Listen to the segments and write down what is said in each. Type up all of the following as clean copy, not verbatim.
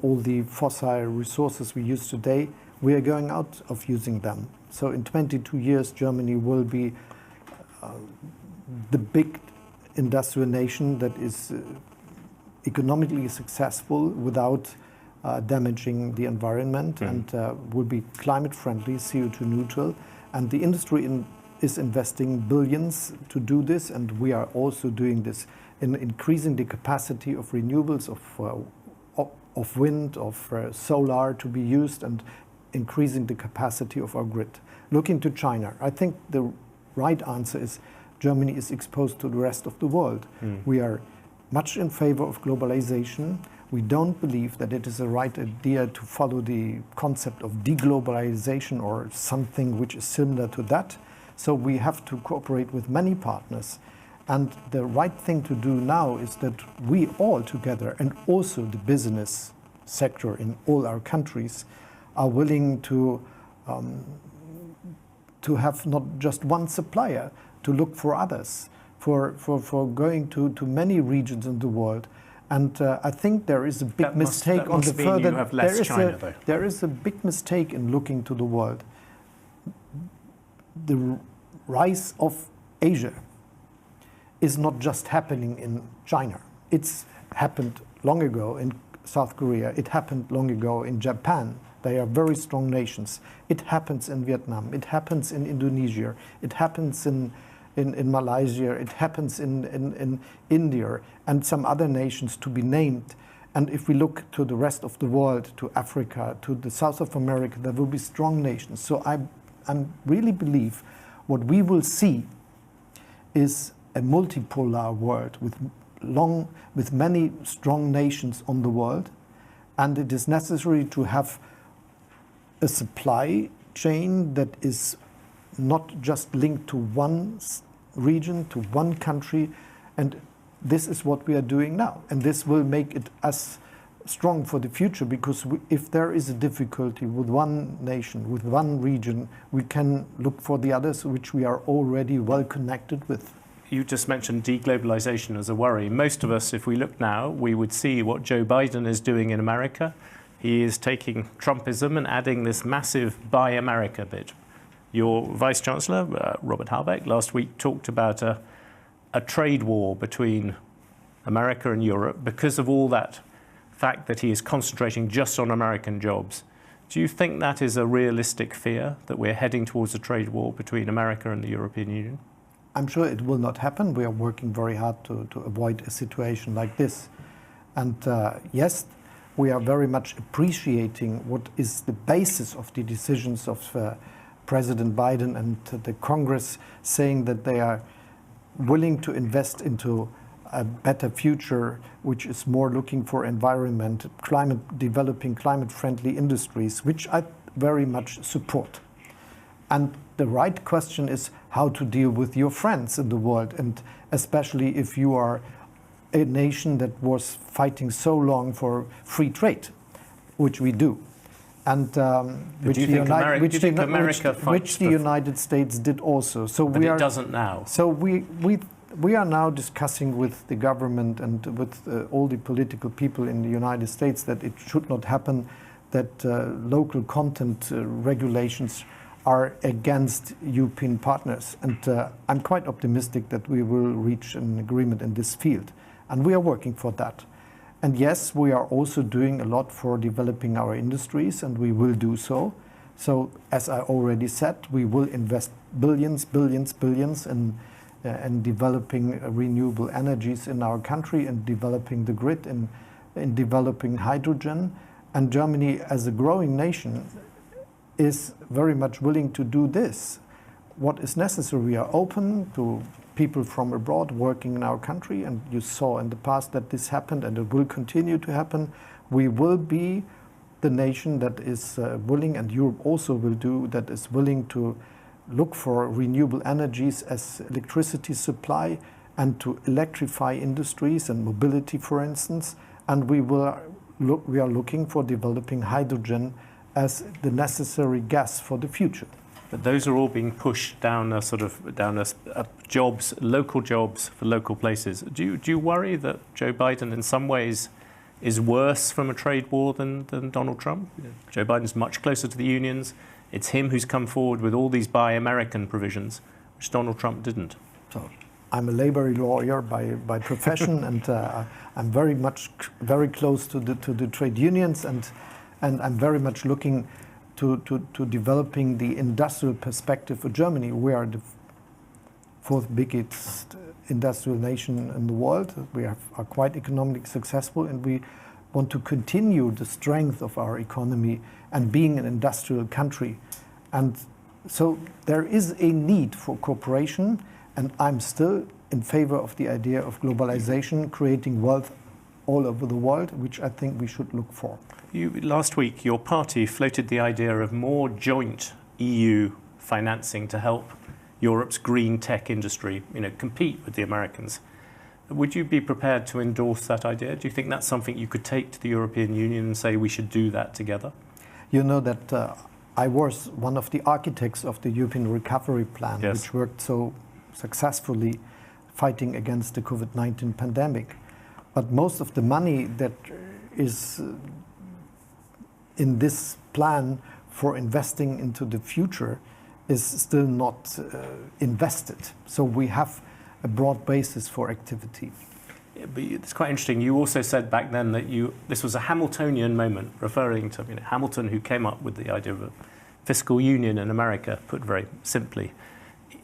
all the fossil resources we use today, we are going out of using them. So in 22 years, Germany will be the big industrial nation that is economically successful without damaging the environment, and will be climate friendly, CO2 neutral. And the industry is investing billions to do this, and we are also doing this in increasing the capacity of renewables, of wind, of solar to be used, and increasing the capacity of our grid. Looking to China, I think the right answer is Germany is exposed to the rest of the world. We are much in favor of globalization. We don't believe that it is a right idea to follow the concept of deglobalization or something which is similar to that. So we have to cooperate with many partners. And the right thing to do now is that we all together, and also the business sector in all our countries, are willing to have not just one supplier, to look for others, for going to many regions in the world. And I think there is a big mistake on the further. You have less China, though. There is a big mistake in looking to the world. The rise of Asia is not just happening in China. It's happened long ago in South Korea. It happened long ago in Japan. They are very strong nations. It happens in Vietnam. It happens in Indonesia. It happens in Malaysia. It happens in India and some other nations to be named. And if we look to the rest of the world, to Africa, to the South of America, there will be strong nations. So I really believe what we will see is a multipolar world with many strong nations on the world. And it is necessary to have a supply chain that is not just linked to one region, to one country, and this is what we are doing now. And this will make it as strong for the future, because if there is a difficulty with one nation, with one region, we can look for the others which we are already well connected with. You just mentioned deglobalization as a worry. Most of us, if we look now, we would see what Joe Biden is doing in America. He is taking Trumpism and adding this massive Buy America bit. Your Vice Chancellor, Robert Habeck, last week talked about a trade war between America and Europe because of all that fact that he is concentrating just on American jobs. Do you think that is a realistic fear, that we're heading towards a trade war between America and the European Union? I'm sure it will not happen. We are working very hard to avoid a situation like this. And yes, we are very much appreciating what is the basis of the decisions of President Biden and the Congress, saying that they are willing to invest into a better future, which is more looking for environment, developing climate-friendly industries, which I very much support. And the right question is how to deal with your friends in the world, and especially if you are a nation that was fighting so long for free trade, which we do, and which the United States did also. So but it doesn't now. So we are now discussing with the government and with all the political people in the United States that it should not happen, that local content regulations are against European partners. And I'm quite optimistic that we will reach an agreement in this field. And we are working for that. And yes, we are also doing a lot for developing our industries, and we will do so. So, as I already said, we will invest billions in developing renewable energies in our country, and developing the grid, in developing hydrogen. And Germany, as a growing nation, is very much willing to do this. What is necessary, we are open to people from abroad working in our country, and you saw in the past that this happened, and it will continue to happen. We will be the nation that is willing, and Europe also will do, that is willing to look for renewable energies as electricity supply, and to electrify industries and mobility, for instance. And we are looking for developing hydrogen as the necessary gas for the future. But those are all being pushed down jobs, local jobs for local places. Do you worry that Joe Biden in some ways is worse from a trade war than Donald Trump? Joe Biden's much closer to the unions. It's him who's come forward with all these Buy American provisions, which Donald Trump didn't. So I'm a labor lawyer by profession, and I'm very close to the trade unions, and I'm very much looking to developing the industrial perspective for Germany. We are the fourth biggest industrial nation in the world. We are quite economically successful, and we want to continue the strength of our economy and being an industrial country. And so there is a need for cooperation, and I'm still in favor of the idea of globalization, creating wealth all over the world, which I think we should look for. Last week, your party floated the idea of more joint EU financing to help Europe's green tech industry, compete with the Americans. Would you be prepared to endorse that idea? Do you think that's something you could take to the European Union and say we should do that together? You know that I was one of the architects of the European Recovery Plan, yes, which worked so successfully fighting against the COVID-19 pandemic. But most of the money that is in this plan for investing into the future is still not invested. So we have a broad basis for activity. Yeah, but it's quite interesting. You also said back then that this was a Hamiltonian moment, referring to Hamilton, who came up with the idea of a fiscal union in America, put very simply.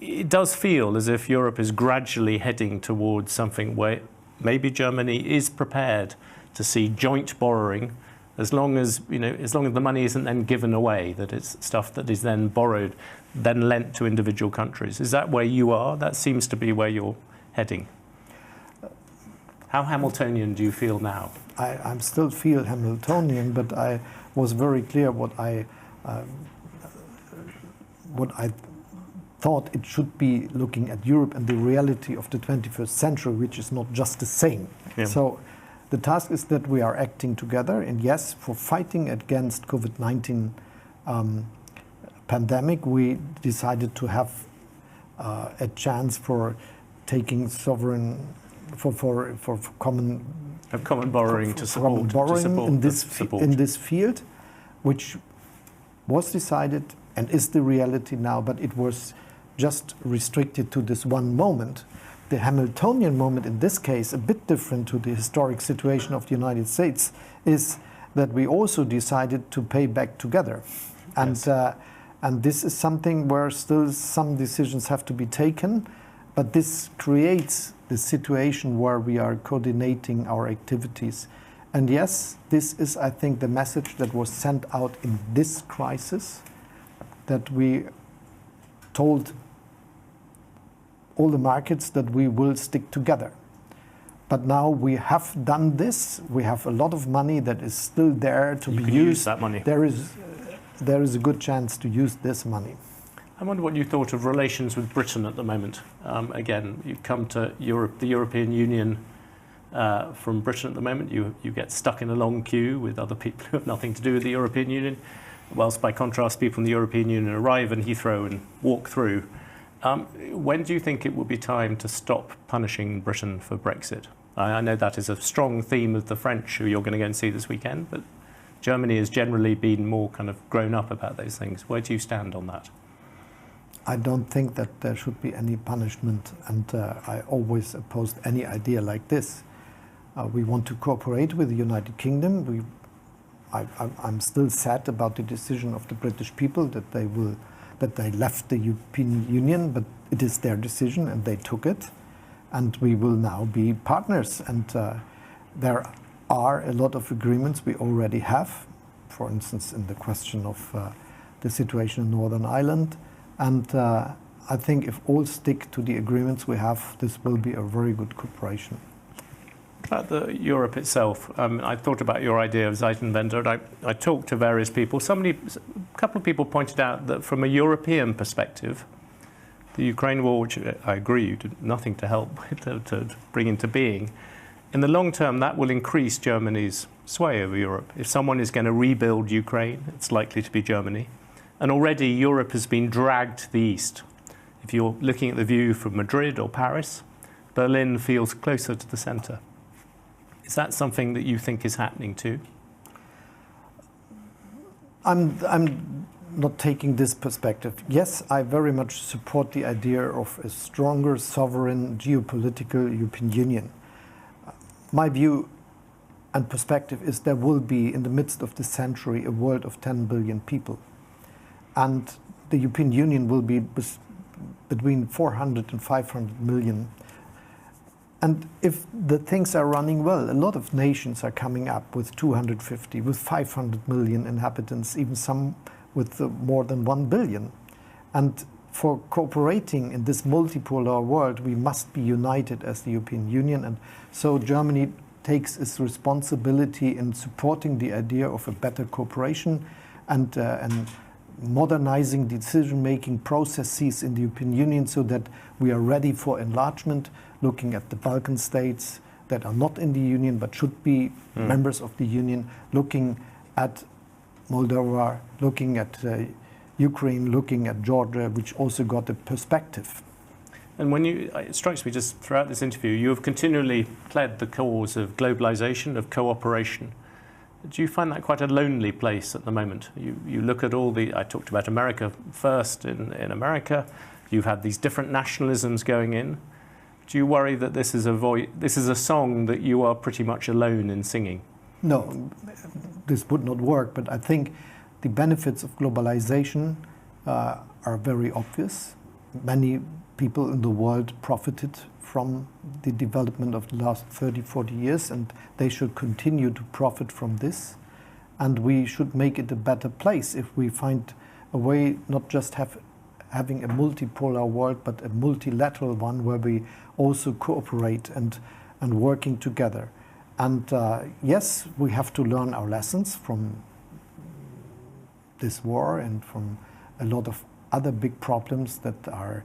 It does feel as if Europe is gradually heading towards something where maybe Germany is prepared to see joint borrowing, as long as the money isn't then given away, that it's stuff that is then borrowed, then lent to individual countries. Is that where you are? That seems to be where you're heading. How Hamiltonian do you feel now? I still feel Hamiltonian, but I was very clear what I thought it should be looking at Europe and the reality of the 21st century, which is not just the same. Yeah. So the task is that we are acting together, and yes, for fighting against COVID-19 pandemic, we decided to have a chance for taking sovereign for common borrowing to support in this field, which was decided and is the reality now, but it was just restricted to this one moment. The Hamiltonian moment in this case, a bit different to the historic situation of the United States, is that we also decided to pay back together. And, yes, and this is something where still some decisions have to be taken, but this creates the situation where we are coordinating our activities. And yes, this is, I think, the message that was sent out in this crisis, that we told all the markets that we will stick together. But now we have done this. We have a lot of money that is still there to be used. Use that money. There is a good chance to use this money. I wonder what you thought of relations with Britain at the moment. Again, you come to Europe, the European Union from Britain at the moment. You get stuck in a long queue with other people who have nothing to do with the European Union, whilst by contrast, people in the European Union arrive in Heathrow and walk through. When do you think it will be time to stop punishing Britain for Brexit? I know that is a strong theme of the French, who you're going to go and see this weekend, but Germany has generally been more kind of grown up about those things. Where do you stand on that? I don't think that there should be any punishment, and I always opposed any idea like this. We want to cooperate with the United Kingdom. I'm still sad about the decision of the British people that they left the European Union, but it is their decision and they took it, and we will now be partners. And there are a lot of agreements we already have, for instance, in the question of the situation in Northern Ireland. And I think if all stick to the agreements we have, this will be a very good cooperation. About Europe itself, I thought about your idea of Zeitenwende, and I talked to various people. A couple of people pointed out that from a European perspective, the Ukraine war, which I agree did nothing to help to bring into being, in the long term that will increase Germany's sway over Europe. If someone is going to rebuild Ukraine, it's likely to be Germany. And already Europe has been dragged to the east. If you're looking at the view from Madrid or Paris, Berlin feels closer to the center. Is that something that you think is happening too? I'm not taking this perspective. Yes, I very much support the idea of a stronger, sovereign, geopolitical European Union. My view and perspective is there will be, in the midst of this century, a world of 10 billion people. And the European Union will be between 400 and 500 million. And if the things are running well, a lot of nations are coming up with 250, with 500 million inhabitants, even some with more than 1 billion. And for cooperating in this multipolar world, we must be united as the European Union. And so Germany takes its responsibility in supporting the idea of a better cooperation and modernizing decision-making processes in the European Union so that we are ready for enlargement, looking at the Balkan states that are not in the Union but should be members of the Union, looking at Moldova, looking at Ukraine, looking at Georgia, which also got a perspective. And it strikes me just throughout this interview, you have continually pled the cause of globalization, of cooperation. Do you find that quite a lonely place at the moment? You look at I talked about America first, in America, you've had these different nationalisms going in. Do you worry that this is a song that you are pretty much alone in singing? No, this would not work, but I think the benefits of globalization are very obvious. Many people in the world profited from the development of the last 30, 40 years, and they should continue to profit from this. And we should make it a better place if we find a way, not just having a multipolar world, but a multilateral one where we also cooperate and working together. And yes, we have to learn our lessons from this war and from a lot of other big problems that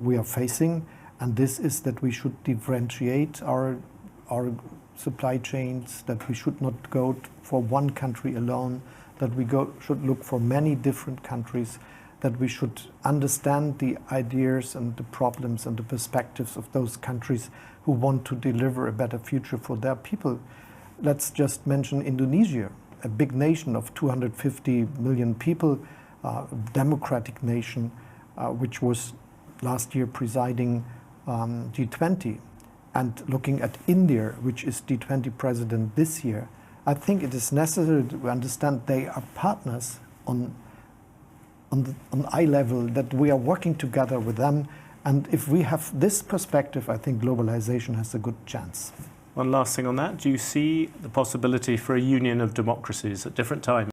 we are facing. And this is that we should differentiate our supply chains, that we should not go for one country alone, that we should look for many different countries, that we should understand the ideas and the problems and the perspectives of those countries who want to deliver a better future for their people. Let's just mention Indonesia, a big nation of 250 million people, democratic nation, which was last year presiding G20, and looking at India, which is G20 president this year. I think it is necessary to understand they are partners on eye level, that we are working together with them. And if we have this perspective, I think globalization has a good chance. One last thing on that. Do you see the possibility for a union of democracies at different times?